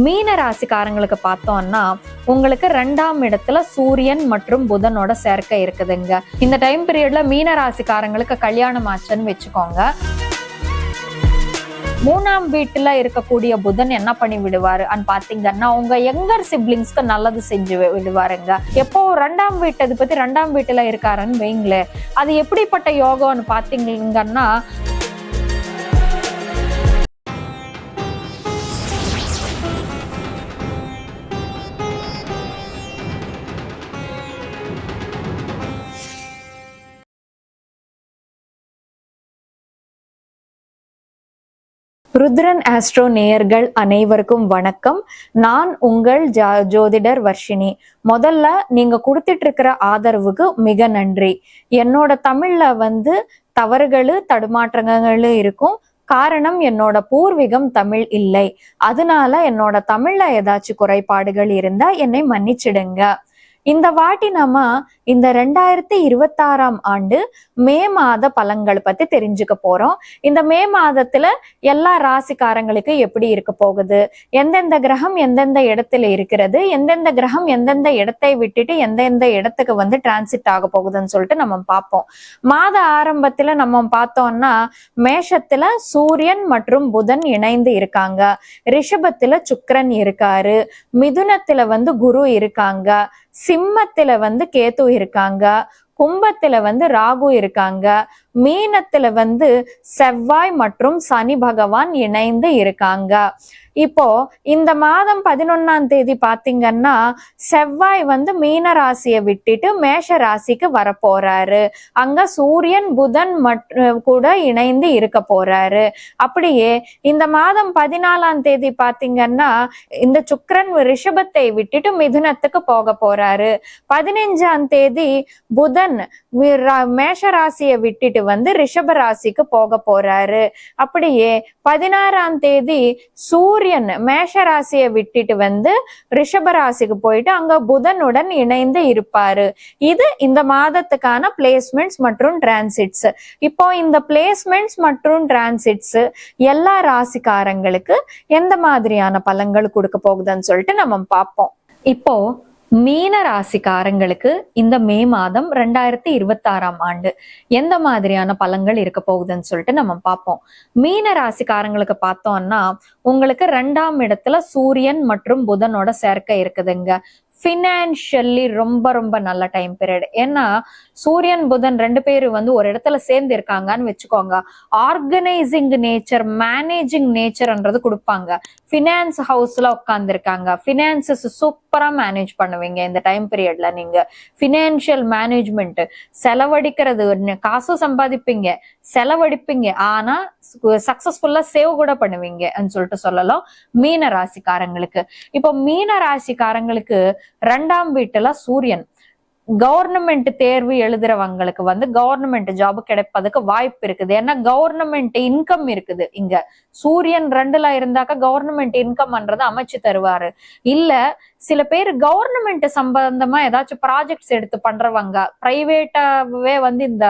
மீன ராசிக்காரங்களுக்கு பார்த்தோம்னா உங்களுக்கு 2ஆம் இடத்துல சூரியன் மற்றும் புதனோட சேர்க்கை இருக்குதுங்க. இந்த டைம் பீரியட்ல மீன ராசிக்காரங்களுக்கு கல்யாணம் ஆச்சுன்னு வச்சுக்கோங்க. 3ஆம் வீட்டுல இருக்கக்கூடிய புதன் என்ன பண்ணி விடுவாரு பாத்தீங்கன்னா உங்க யங்கர் சிப்ளிங்ஸ்க்கு நல்லது செஞ்சு விடுவாருங்க. எப்போ 2ஆம் வீட்டு இது பத்தி 2ஆம் வீட்டுல இருக்காருன்னு வைங்களேன், அது எப்படிப்பட்ட யோகம்னு பாத்தீங்கன்னா ருத்ரன் ஆஸ்ட்ரோ நேயர்கள் அனைவருக்கும் வணக்கம். நான் உங்கள் ஜோதிடர் வர்ஷினி. முதல்ல நீங்க கொடுத்துட்டு இருக்கிற ஆதரவுக்கு மிக நன்றி. என்னோட தமிழ்ல தவறுகளு தடுமாற்றங்களு இருக்கும். காரணம் என்னோட பூர்வீகம் தமிழ் இல்லை. அதனால என்னோட தமிழ்ல ஏதாச்சும் குறைபாடுகள் இருந்தா என்னை மன்னிச்சிடுங்க. இந்த வாட்டி நம்ம இந்த 2026ஆம் ஆண்டு மே மாத பலன்கள் பத்தி தெரிஞ்சுக்க போறோம். இந்த மே மாதத்துல எல்லா ராசிக்காரங்களுக்கு எப்படி இருக்க போகுது, எந்தெந்த கிரகம் எந்தெந்த இடத்துல இருக்கிறது, எந்தெந்த கிரகம் எந்தெந்த இடத்தை விட்டுட்டு எந்தெந்த இடத்துக்கு டிரான்சிட் ஆக போகுதுன்னு சொல்லிட்டு நம்ம பார்ப்போம். மாத ஆரம்பத்துல நம்ம பார்த்தோம்னா மேஷத்துல சூரியன் மற்றும் புதன் இணைந்து இருக்காங்க, ரிஷபத்துல சுக்கிரன் இருக்காரு, மிதுனத்துல குரு இருக்காங்க, சிம்மத்துல கேது இருக்காங்க, கும்பத்துல ராகு இருக்காங்க, மீனத்துல செவ்வாய் மற்றும் சனி பகவான் இணைந்து இருக்காங்க. இப்போ இந்த மாதம் 11ஆம் தேதி பாத்தீங்கன்னா செவ்வாய் மீன ராசியை விட்டுட்டு மேஷ ராசிக்கு வர போறாரு. அங்க சூரியன் புதன் கூட இணைந்து இருக்க போறாரு. அப்படியே இந்த மாதம் 14ஆம் தேதி பாத்தீங்கன்னா இந்த சுக்கிரன் ரிஷபத்தை விட்டுட்டு மிதுனத்துக்கு போக போறாரு. 15ஆம் தேதி புதன் மேஷ ராசியை விட்டுட்டு ரிஷப ராசிக்கு போக போறாரு. அப்படியே 16ஆம் தேதி சூரியன் மேஷ ராசியை விட்டுட்டு ரிஷப ராசிக்கு போயிட்டு அங்க புதனுடன் இணைந்து இருப்பாரு. இது இந்த மாதத்துக்கான பிளேஸ்மெண்ட்ஸ் மற்றும் டிரான்சிட்ஸ். இப்போ இந்த பிளேஸ்மெண்ட்ஸ் மற்றும் டிரான்சிட்ஸ் எல்லா ராசிக்காரங்களுக்கு எந்த மாதிரியான பலன்கள் கொடுக்க போகுதுன்னு சொல்லிட்டு நம்ம பார்ப்போம். இப்போ மீன ராசிக்காரங்களுக்கு இந்த மே மாதம் 2026ஆம் ஆண்டு எந்த மாதிரியான பலன்கள் இருக்க போகுதுன்னு சொல்லிட்டு நம்ம பார்ப்போம். மீன ராசிக்காரங்களுக்கு பார்த்தோம்னா உங்களுக்கு 2ஆம் இடத்துல சூரியன் மற்றும் புதனோட சேர்க்கை இருக்குதுங்க. ஃபினான்ஷியலி ரொம்ப ரொம்ப நல்ல டைம் பீரியட். ஏன்னா சூரியன் புதன் 2 பேரும் ஒரு இடத்துல சேர்ந்து இருக்காங்கன்னு வச்சுக்கோங்க, ஆர்கனைசிங் நேச்சர் மேனேஜிங் நேச்சர்ன்றது கொடுப்பாங்க. ஃபினான்ஸ் ஹவுஸ்ல உட்கார்ந்து இருக்காங்க, ஃபினான்சஸ் சூப்பரா மேனேஜ் பண்ணுவீங்க. இந்த டைம் பீரியட்ல நீங்க ஃபினான்ஷியல் மேனேஜ்மெண்ட், செலவழிக்கிறது, காசு சம்பாதிப்பீங்க, செலவழிப்பீங்க, ஆனா சக்சஸ்ஃபுல்லா சேவ் கூட பண்ணுவீங்க சொல்லிட்டு சொல்லலாம் மீன ராசிக்காரங்களுக்கு. இப்போ மீன ராசிக்காரங்களுக்கு 2ஆம் வீட்டுல சூரியன் கவர்மெண்ட் தேர்வு எழுதுறவங்களுக்கு கவர்மெண்ட் ஜாப் கிடைப்பதுக்கு வாய்ப்பு இருக்குது. ஏன்னா கவர்மெண்ட் இன்கம் இருக்குது. இங்க சூரியன் 2ல இருந்தாக்க கவர்மெண்ட் இன்கம்ன்றது அமைச்சு தருவாரு. இல்ல சில பேர் கவர்மெண்ட் சம்பந்தமா ஏதாச்சும் ப்ராஜெக்ட்ஸ் எடுத்து பண்றவங்க, பிரைவேட்டாவே இந்த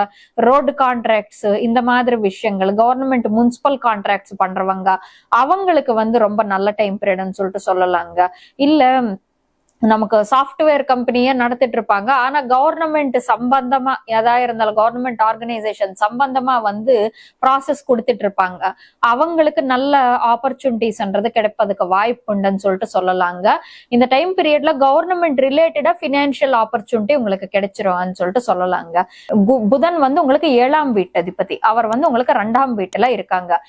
ரோடு கான்ட்ராக்ட்ஸ் இந்த மாதிரி விஷயங்கள், கவர்மெண்ட் முனிசிபல் கான்ட்ராக்ட்ஸ் பண்றவங்க அவங்களுக்கு ரொம்ப நல்ல டைம் பீரியட்னு சொல்லிட்டு சொல்லலாங்க. இல்ல நமக்கு சாஃப்ட்வேர் கம்பெனியே நடத்திட்டு இருப்பாங்க, ஆனா கவர்மெண்ட் சம்பந்தமா எதா இருந்தாலும் கவர்மெண்ட் ஆர்கனைசேஷன் சம்பந்தமா ப்ராசஸ் கொடுத்துட்டு இருப்பாங்க, அவங்களுக்கு நல்ல ஆப்பர்ச்சுனிட்டிஸ்ன்றது கிடைப்பதுக்கு வாய்ப்பு உண்டுன்னு சொல்லிட்டு சொல்லலாங்க. இந்த டைம் பீரியட்ல கவர்மெண்ட் ரிலேட்டடா பினான்சியல் ஆப்பர்ச்சுனிட்டி உங்களுக்கு கிடைச்சிரும்னு சொல்லிட்டு சொல்லலாங்க. புதன் உங்களுக்கு 7ஆம் வீட்டு அதிபதி. அவர் உங்களுக்கு 2ஆம் வீட்டுல இருக்காங்க.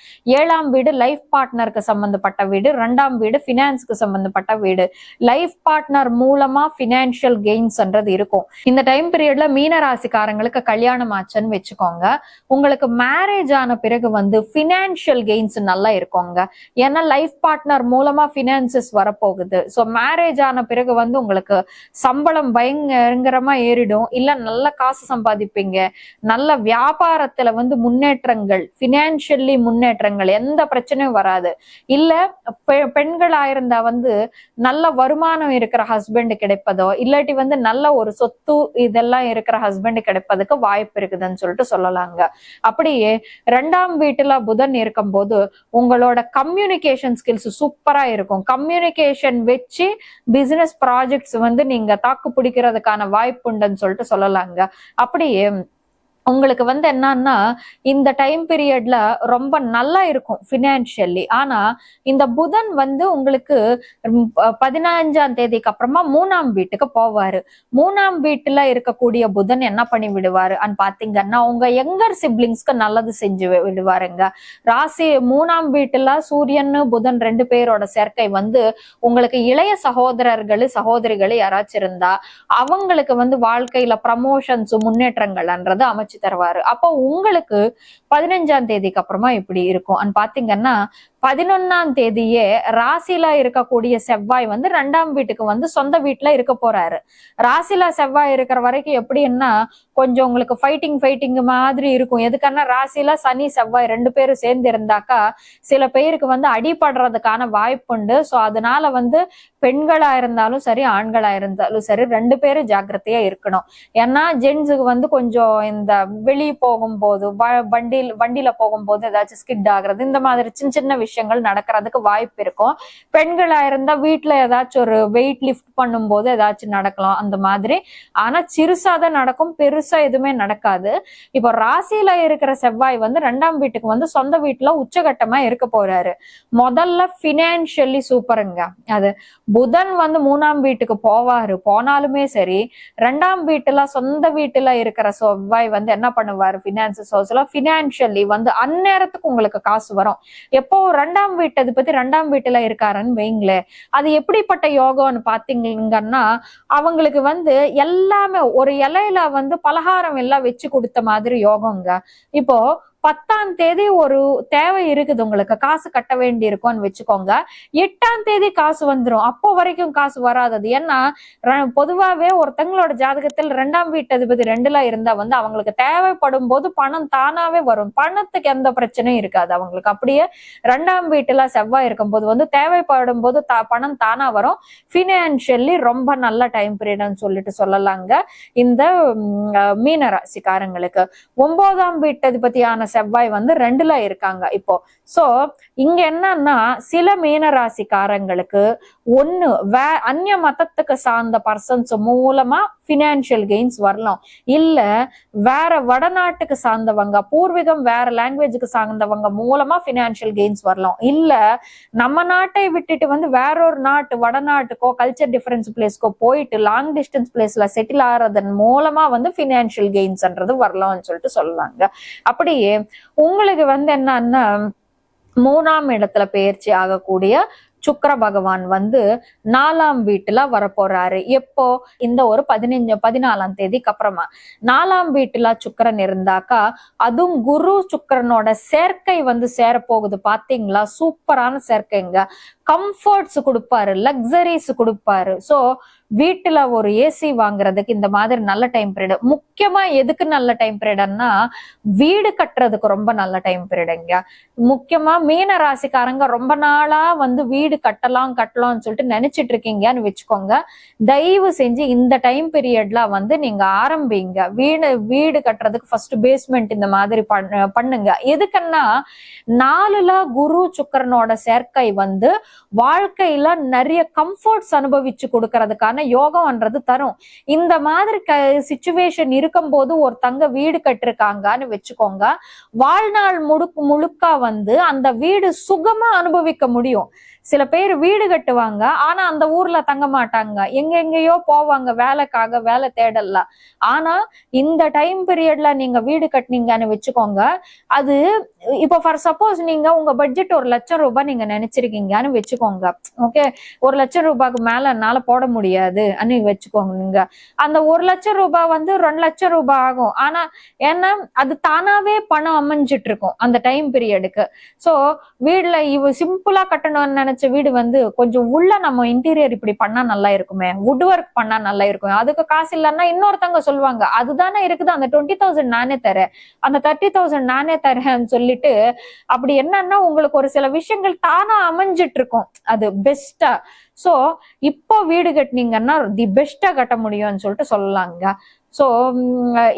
7ஆம் வீடு லைஃப் பார்ட்னருக்கு சம்பந்தப்பட்ட வீடு, 2ஆம் வீடு பினான்ஸ்க்கு சம்பந்தப்பட்ட வீடு. லைஃப் பார்ட்னர் மூலமா பினான்சியல் கெயின்ஸ்ன்றது இருக்கும். இந்த டைம் பீரியட்ல மீன ராசிக்காரங்களுக்கு கல்யாணம் ஆச்சுன்னு வச்சுக்கோங்க, உங்களுக்கு மேரேஜ் ஆன பிறகு பினான்சியல் கெயின்ஸ் நல்லா இருக்குங்க. ஏன்னா லைஃப் பார்ட்னர் மூலமா பினான்சஸ் வரப்போகுது. சோ மேரேஜ் ஆன பிறகு உங்களுக்கு சம்பளம் பயங்கரமா ஏறிடும், இல்ல நல்ல காசு சம்பாதிப்பீங்க, நல்ல வியாபாரத்துல முன்னேற்றங்கள், பினான்சியலி முன்னேற்றங்கள், எந்த பிரச்சனையும் வராது. இல்ல பெண்களா இருந்தா நல்ல வருமானம் இருக்கிற ஹஸ்பண்ட் கிடைப்பதோ இல்லாட்டி வந்து நல்ல ஒரு சொத்து இதெல்லாம் இருக்கிற ஹஸ்பண்ட் கிடைப்பதுக்கு வாய்ப்பு இருக்குதுன்னு சொல்லிட்டு சொல்லலாங்க. அப்படியே 2ஆம் வீட்டுல புதன் இருக்கும்போது உங்களோட கம்யூனிகேஷன் ஸ்கில்ஸ் சூப்பரா இருக்கும். கம்யூனிகேஷன் வச்சு பிசினஸ் ப்ராஜெக்ட்ஸ் வந்து நீங்க தாக்கு பிடிக்கிறதுக்கான வாய்ப்பு உண்டுன்னு சொல்லிட்டு சொல்லலாங்க. அப்படியே உங்களுக்கு வந்து என்னன்னா இந்த டைம் பீரியட்ல ரொம்ப நல்லா இருக்கும் பினான்சியலி. ஆனா இந்த புதன் வந்து உங்களுக்கு 15ஆம் தேதிக்கு அப்புறமா 3ஆம் வீட்டுக்கு போவாரு. 3ஆம் வீட்டுல இருக்கக்கூடிய புதன் என்ன பண்ணி விடுவாரு பாத்தீங்கன்னா உங்க யங்கர் சிப்ளிங்ஸ்க்கு நல்லது செஞ்சு விடுவாருங்க. ராசி 3ஆம் வீட்டுல சூரியன் புதன் 2 பேரோட சேர்க்கை வந்து உங்களுக்கு இளைய சகோதரிகள் யாராச்சும் இருந்தா அவங்களுக்கு வந்து வாழ்க்கையில ப்ரமோஷன்ஸ் முன்னேற்றங்கள்ன்றது அமைச்சு தருவாரு. அப்போ உங்களுக்கு 15ஆம் தேதிக்கு அப்புறமா இப்படி இருக்கும் பாத்தீங்கன்னா 11ஆம் தேதியே ராசியில இருக்கக்கூடிய செவ்வாய் வந்து 2ஆம் வீட்டுக்கு வந்து சொந்த வீட்டுல இருக்க போறாரு. ராசியில செவ்வாய் இருக்கிற வரைக்கும் எப்படின்னா கொஞ்சம் உங்களுக்கு ஃபைட்டிங் மாதிரி இருக்கும். எதுக்கான ராசியில சனி செவ்வாய் 2 பேரும் சேர்ந்து இருந்தாக்கா சில பேருக்கு வந்து அடிபடுறதுக்கான வாய்ப்பு உண்டு. சோ அதனால வந்து பெண்களா இருந்தாலும் சரி ஆண்களா இருந்தாலும் சரி 2 பேரும் ஜாக்கிரதையா இருக்கணும். ஏன்னா ஜென்ஸுக்கு வந்து கொஞ்சம் இந்த வெளியே போகும்போது வண்டியில போகும்போது ஏதாச்சும் ஸ்கிட் ஆகுறது இந்த மாதிரி சின்ன விஷயங்கள் நடக்கிறதுக்கு வாய்ப்பு இருக்கும். பெண்களா இருந்தா வீட்டுல ஏதாச்சும் ஒரு வெயிட் லிஃப்ட் பண்ணும்போது ஏதாச்சும் நடக்கலாம் அந்த மாதிரி. ஆனா சிறுசாதான் நடக்கும், பெருசா எதுவுமே நடக்காது. இப்போ ராசியில இருக்கிற செவ்வாய் வந்து 2ஆம் வீட்டுக்கு வந்து சொந்த வீட்டுல உச்சகட்டமா இருக்க போறாரு. முதல்ல பினான்சியலி சூப்பருங்க. அது புதன் வந்து 3ஆம் வீட்டுக்கு போனாலுமே சரி 2ஆம் வீட்டுல சொந்த வீட்டுல இருக்கிற செவ்வாய் வந்து என்ன பண்ணுவாரு பினான்சியலி வந்து அந்நேரத்துக்கு உங்களுக்கு காசு வரும். எப்போ 2ஆம் வீட்டு பத்தி 2ஆம் வீட்டுல இருக்காருன்னு வைங்களே, அது எப்படிப்பட்ட யோகம்னு பாத்தீங்கன்னா அவங்களுக்கு வந்து எல்லாமே ஒரு இலையில வந்து பலகாரம் எல்லாம் வச்சு கொடுத்த மாதிரி யோகங்க. இப்போ 10ஆம் தேதி ஒரு தேவை இருக்குது, உங்களுக்கு காசு கட்ட வேண்டி இருக்கும்னு வச்சுக்கோங்க. 8ஆம் தேதி காசு வந்துடும். அப்போ வரைக்கும் காசு வராதது. ஏன்னா பொதுவாவே ஒருத்தங்களோட ஜாதகத்தில் 2ஆம் வீட்டு அதிபதி 2ல இருந்தா வந்து அவங்களுக்கு தேவைப்படும் போது பணம் தானாவே வரும். பணத்துக்கு எந்த பிரச்சனையும் இருக்காது அவங்களுக்கு. அப்படியே 2ஆம் வீட்டுல செவ்வாய் இருக்கும்போது வந்து தேவைப்படும் போது பணம் தானா வரும். பினான்சியலி ரொம்ப நல்ல டைம் பீரியட்னு சொல்லிட்டு சொல்லலாங்க இந்த மீன ராசிக்காரங்களுக்கு. 9ஆம் வீட்டு அதிபதியான செவ்வாய் வந்து 2ல இருக்காங்க இப்போ. சோ இங்க என்னன்னா சில மீன ராசிக்காரங்களுக்கு ஒண்ணு அந்நிய மதத்துக்கு சார்ந்த பர்சன்ஸ் மூலமா பினான்சியல் கெயின்ஸ் வரலாம். இல்ல வேற வடநாட்டுக்கு சார்ந்தவங்க பூர்வீகம் வேற லாங்குவேஜுக்கு சார்ந்தவங்க மூலமா பினான்சியல் கெயின்ஸ் வரலாம். இல்ல நம்ம நாட்டை விட்டுட்டு வந்து வேற ஒரு நாட்டு வடநாட்டுக்கோ கல்ச்சர் டிஃபரன்ஸ் பிளேஸ்க்கோ போயிட்டு லாங் டிஸ்டன்ஸ் பிளேஸ்ல செட்டில் ஆறதன் மூலமா வந்து பினான்சியல் கெயின்ஸ்ன்றது வரலாம்னு சொல்லிட்டு சொல்லலாங்க. அப்படியே உங்களுக்கு வந்து என்னன்னா 3ஆம் இடத்துல பெயர்ச்சி ஆகக்கூடிய சுக்கிர பகவான் வந்து 4ஆம் வீட்டுல வரப்போறாரு. எப்போ இந்த ஒரு 14ஆம் தேதிக்கு அப்புறமா 4ஆம் வீட்டுல சுக்கிரன் இருந்தாக்கா அதுவும் குரு சுக்கிரனோட சேர்க்கை வந்து சேரப்போகுது. பாத்தீங்களா சூப்பரான சேர்க்கைங்க. கம்ஃபர்ட்ஸ் கொடுப்பாரு, லக்ஸரிஸ் கொடுப்பாரு. சோ வீட்டுல ஒரு ஏசி வாங்குறதுக்கு இந்த மாதிரி நல்ல டைம் பீரியட். முக்கியமா எதுக்கு நல்ல டைம் பீரியட்னா வீடு கட்டுறதுக்கு ரொம்ப நல்ல டைம் பீரியடுங்க. முக்கியமா மீன ராசிக்காரங்க ரொம்ப நாளா வந்து வீடு கட்டலாம்னு சொல்லிட்டு நினைச்சிட்டு இருக்கீங்கன்னு வச்சுக்கோங்க. தயவு செஞ்சு இந்த டைம் பீரியட்ல வந்து நீங்க ஆரம்பிங்க. வீடு கட்டுறதுக்கு ஃபர்ஸ்ட் பேஸ்மெண்ட் இந்த மாதிரி பண்ணுங்க. எதுக்குன்னா 4ல குரு சுக்கிரனோட சேர்க்கை வந்து வாழ்க்கையில நிறைய கம்ஃபர்ட்ஸ் அனுபவிச்சு கொடுக்கறதுக்கான யோகம்ன்றது தரும். இந்த மாதிரி சிச்சுவேஷன் இருக்கும்போது ஒருத்தங்க வீடு கட்டிருக்காங்கன்னு வச்சுக்கோங்க, வாழ்நாள் முழுக்க வந்து அந்த வீடு சுகமா அனுபவிக்க முடியும். சில பேர் வீடு கட்டுவாங்க ஆனா அந்த ஊர்ல தங்க மாட்டாங்க, எங்கெங்கயோ போவாங்க வேலைக்காக, வேலை தேடலாம். ஆனா இந்த டைம் பீரியட்ல நீங்க வீடு கட்டினீங்கன்னு வச்சுக்கோங்க, அது இப்போ ஃபார் சப்போஸ் நீங்க உங்க பட்ஜெட் 1 லட்சம் ரூபாய் நீங்க நினைச்சிருக்கீங்கன்னு வச்சுக்கோங்க. ஓகே, 1 லட்சம் ரூபாய்க்கு மேல என்னால போட முடியாது வச்சுக்கோங்க. நீங்க அந்த 1 லட்சம் ரூபாய் வந்து 2 லட்சம் ரூபாய் ஆகும். ஆனா ஏன்னா அது தானாவே பணம் அமைஞ்சிட்டு இருக்கும் அந்த டைம் பீரியடுக்கு. சோ வீடுல சிம்பிளா கட்டணும்னு நினைச்ச வீடு வந்து கொஞ்சம் உள்ள நம்ம இன்டீரியர் இப்படி பண்ணா நல்லா இருக்குமே, வுட் ஒர்க் பண்ணா நல்லா இருக்கும், அதுக்கு காசு இல்லைன்னா இன்னொருத்தவங்க சொல்லுவாங்க அதுதானே இருக்குது அந்த 20,000 நானே தரேன், அந்த 30,000 நானே தரேன்னு சொல்லிட்டு அப்படி என்னன்னா உங்களுக்கு ஒரு சில விஷயங்கள் தானா அமைஞ்சிட்டு இருக்கும் அது பெஸ்டா. சோ இப்போ வீடு கட்டினீங்கன்னா தி பெஸ்டா கட்ட முடியும்னு சொல்லிட்டு சொல்லலாங்க. சோ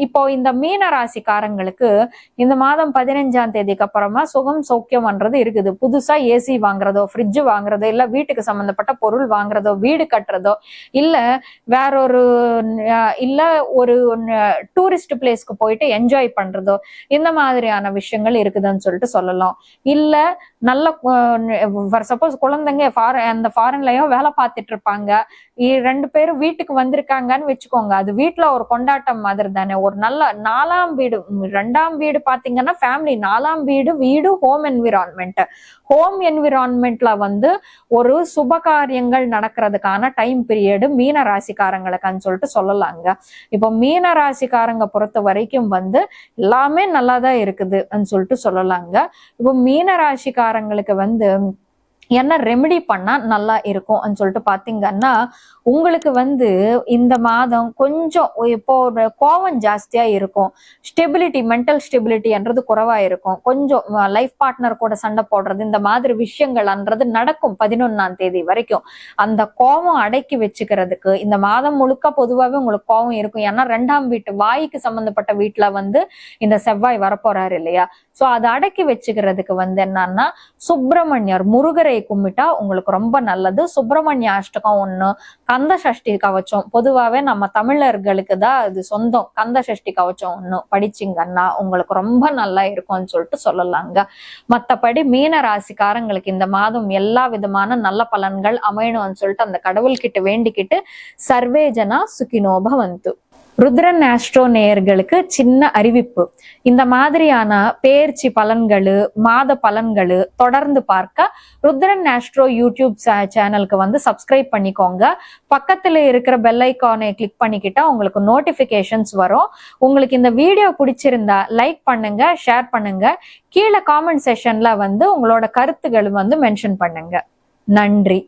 இப்போ இந்த மீன ராசிக்காரங்களுக்கு இந்த மாதம் 15ஆம் தேதிக்கு அப்புறமா சுகம் சௌக்கியம்ன்றது இருக்குது. புதுசா ஏசி வாங்குறதோ, ஃப்ரிட்ஜ் வாங்குறதோ, இல்ல வீட்டுக்கு சம்பந்தப்பட்ட பொருள் வாங்குறதோ, வீடு கட்டுறதோ, இல்ல வேறொரு இல்ல ஒரு டூரிஸ்ட் பிளேஸ்க்கு போயிட்டு என்ஜாய் பண்றதோ, இந்த மாதிரியான விஷயங்கள் இருக்குதுன்னு சொல்லிட்டு சொல்லலாம். இல்ல நல்ல சப்போஸ் குழந்தைங்க அந்த ஃபாரின்லயும் வேலை பார்த்துட்டு இருப்பாங்க, 2 பேரும் வீட்டுக்கு வந்திருக்காங்கன்னு வச்சுக்கோங்க, அது வீட்டுல ஒரு கொண்டாட்டம் மாதிரி தானே. ஒரு நல்ல 4ஆம் வீடு, 2ஆம் வீடு பாத்தீங்கன்னா ஃபேமிலி, 4ஆம் வீடு ஹோம் என்விரான்மெண்ட்ல வந்து ஒரு சுப காரியங்கள் நடக்கிறதுக்கான டைம் பீரியடு மீன ராசிக்காரங்களுக்குன்னு சொல்லிட்டு சொல்லலாங்க. இப்போ மீன ராசிக்காரங்க பொறுத்த வரைக்கும் வந்து எல்லாமே நல்லாதான் இருக்குதுன்னு சொல்லிட்டு சொல்லலாங்க. இப்போ மீன ராசிக்காரங்களுக்கு வந்து என்ன ரெமெடி பண்ணா நல்லா இருக்கும் சொல்லிட்டு பாத்தீங்கன்னா, உங்களுக்கு வந்து இந்த மாதம் கொஞ்சம் இப்போ கோவம் ஜாஸ்தியா இருக்கும், மென்டல் ஸ்டெபிலிட்டின்றது குறைவா இருக்கும், கொஞ்சம் லைஃப் பார்ட்னர் கூட சண்டை போடுறது, இந்த மாதிரி விஷயங்கள்ன்றது நடக்கும் 11ஆம் தேதி வரைக்கும். அந்த கோவம் அடக்கி வச்சுக்கிறதுக்கு இந்த மாதம் முழுக்க பொதுவாகவே உங்களுக்கு கோவம் இருக்கும். ஏன்னா 2ஆம் வீட்டு வாய்க்கு சம்பந்தப்பட்ட வீட்டுல வந்து இந்த செவ்வாய் வரப்போறாரு இல்லையா. சோ அதை அடக்கி வச்சுக்கிறதுக்கு வந்து என்னன்னா, சுப்பிரமணியர் முருகரை கும்பிட்டா உங்களுக்கு ரொம்ப நல்லது. சுப்பிரமணிய அஷ்டகம் 1, கந்த சஷ்டி கவச்சம், பொதுவாவே நம்ம தமிழர்களுக்கு தான் அது சொந்தம், கந்த சஷ்டி கவச்சம் 1 படிச்சிங்கன்னா உங்களுக்கு ரொம்ப நல்லா இருக்கும்னு சொல்லிட்டு சொல்லலாங்க. மத்தபடி மீன ராசிக்காரங்களுக்கு இந்த மாதம் எல்லா விதமான நல்ல பலன்கள் அமையணும்னு சொல்லிட்டு அந்த கடவுள்கிட்ட வேண்டிக்கிட்டு சர்வேஜனா சுகினோ பவந்து. ருத்ரன் ஆஸ்ட்ரோ நேயர்களுக்கு சின்ன அறிவிப்பு. இந்த மாதிரியான பேர்ச்சி பலன்களு, மாத பலன்களு தொடர்ந்து பார்க்க ருத்ரன் ஆஸ்ட்ரோ யூடியூப் சேனலுக்கு வந்து சப்ஸ்கிரைப் பண்ணிக்கோங்க. பக்கத்துல இருக்கிற பெல் ஐக்கானை கிளிக் பண்ணிக்கிட்டா உங்களுக்கு நோட்டிபிகேஷன்ஸ் வரும். உங்களுக்கு இந்த வீடியோ பிடிச்சிருந்தா லைக் பண்ணுங்க, ஷேர் பண்ணுங்க, கீழே காமெண்ட் செஷன்ல வந்து உங்களோட கருத்துக்கள் வந்து மென்ஷன் பண்ணுங்க. நன்றி.